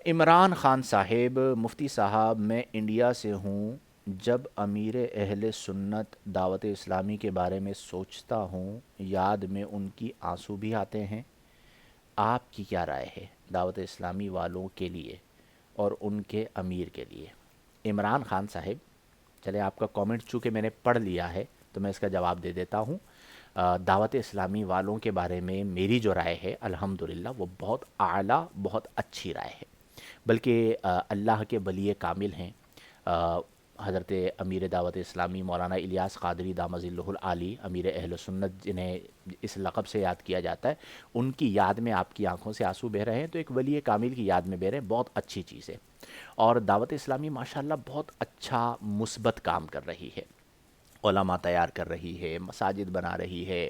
عمران خان صاحب، مفتی صاحب، میں انڈیا سے ہوں۔ جب امیر اہل سنت دعوت اسلامی کے بارے میں سوچتا ہوں، یاد میں ان کی آنسو بھی آتے ہیں۔ آپ کی کیا رائے ہے دعوت اسلامی والوں کے لیے اور ان کے امیر کے لیے؟ عمران خان صاحب، چلے آپ کا کامنٹ چونکہ میں نے پڑھ لیا ہے تو میں اس کا جواب دے دیتا ہوں۔ دعوت اسلامی والوں کے بارے میں میری جو رائے ہے الحمدللہ وہ بہت اعلیٰ، بہت اچھی رائے ہے۔ بلکہ اللہ کے ولی کامل ہیں، حضرت امیر دعوت اسلامی مولانا الیاس قادری دامت ظلہ العالی، امیر اہل سنت جنہیں اس لقب سے یاد کیا جاتا ہے، ان کی یاد میں آپ کی آنکھوں سے آنسو بہہ رہے ہیں تو ایک ولی کامل کی یاد میں بہہ رہے ہیں، بہت اچھی چیز ہے۔ اور دعوت اسلامی ماشاءاللہ بہت اچھا مثبت کام کر رہی ہے، علماء تیار کر رہی ہے، مساجد بنا رہی ہے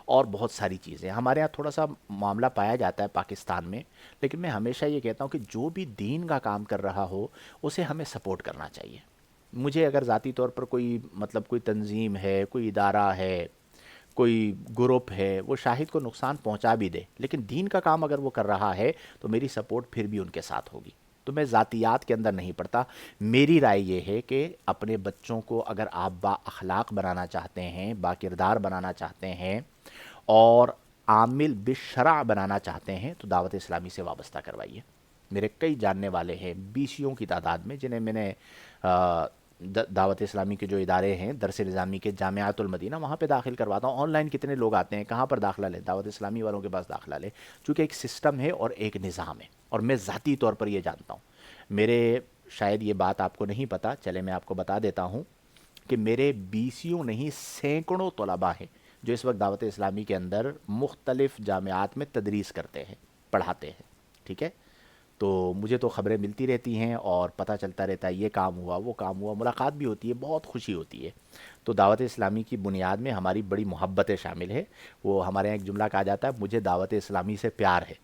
اور بہت ساری چیزیں۔ ہمارے ہاں تھوڑا سا معاملہ پایا جاتا ہے پاکستان میں، لیکن میں ہمیشہ یہ کہتا ہوں کہ جو بھی دین کا کام کر رہا ہو اسے ہمیں سپورٹ کرنا چاہیے۔ مجھے اگر ذاتی طور پر کوئی کوئی تنظیم ہے، کوئی ادارہ ہے، کوئی گروپ ہے، وہ شاہد کو نقصان پہنچا بھی دے لیکن دین کا کام اگر وہ کر رہا ہے تو میری سپورٹ پھر بھی ان کے ساتھ ہوگی۔ تو میں ذاتیات کے اندر نہیں پڑتا۔ میری رائے یہ ہے کہ اپنے بچوں کو اگر آپ با اخلاق بنانا چاہتے ہیں، با کردار بنانا چاہتے ہیں اور عامل بالشرع بنانا چاہتے ہیں تو دعوت اسلامی سے وابستہ کروائیے۔ میرے کئی جاننے والے ہیں بیسیوں کی تعداد میں جنہیں میں نے دعوت اسلامی کے جو ادارے ہیں درس نظامی کے جامعات المدینہ وہاں پہ داخل کرواتا ہوں۔ آن لائن کتنے لوگ آتے ہیں، کہاں پر داخلہ لیں؟ دعوت اسلامی والوں کے پاس داخلہ لیں، چونکہ ایک سسٹم ہے اور ایک نظام ہے، اور میں ذاتی طور پر یہ جانتا ہوں۔ میرے شاید یہ بات آپ کو نہیں پتہ، چلے میں آپ کو بتا دیتا ہوں کہ میرے بیسیوں نہیں سینکڑوں طلباء ہیں جو اس وقت دعوت اسلامی کے اندر مختلف جامعات میں تدریس کرتے ہیں، پڑھاتے ہیں، ٹھیک ہے؟ تو مجھے تو خبریں ملتی رہتی ہیں اور پتہ چلتا رہتا ہے یہ کام ہوا، وہ کام ہوا، ملاقات بھی ہوتی ہے، بہت خوشی ہوتی ہے۔ تو دعوت اسلامی کی بنیاد میں ہماری بڑی محبتیں شامل ہیں۔ وہ ہمارے یہاں ایک جملہ کہا جاتا ہے، مجھے دعوت اسلامی سے پیار ہے،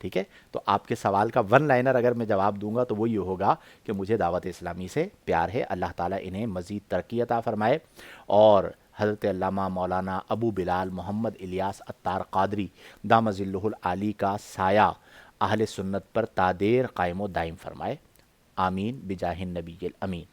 ٹھیک ہے؟ تو آپ کے سوال کا ون لائنر اگر میں جواب دوں گا تو وہ یہ ہوگا کہ مجھے دعوت اسلامی سے پیار ہے۔ اللہ تعالیٰ انہیں مزید ترقی عطا فرمائے اور حضرت علامہ مولانا ابو بلال محمد الیاس عطار قادری دامت ظلہ العالی کا سایہ اہل سنت پر تا دیر قائم و دائم فرمائے۔ آمین بجاہ النبی الامین۔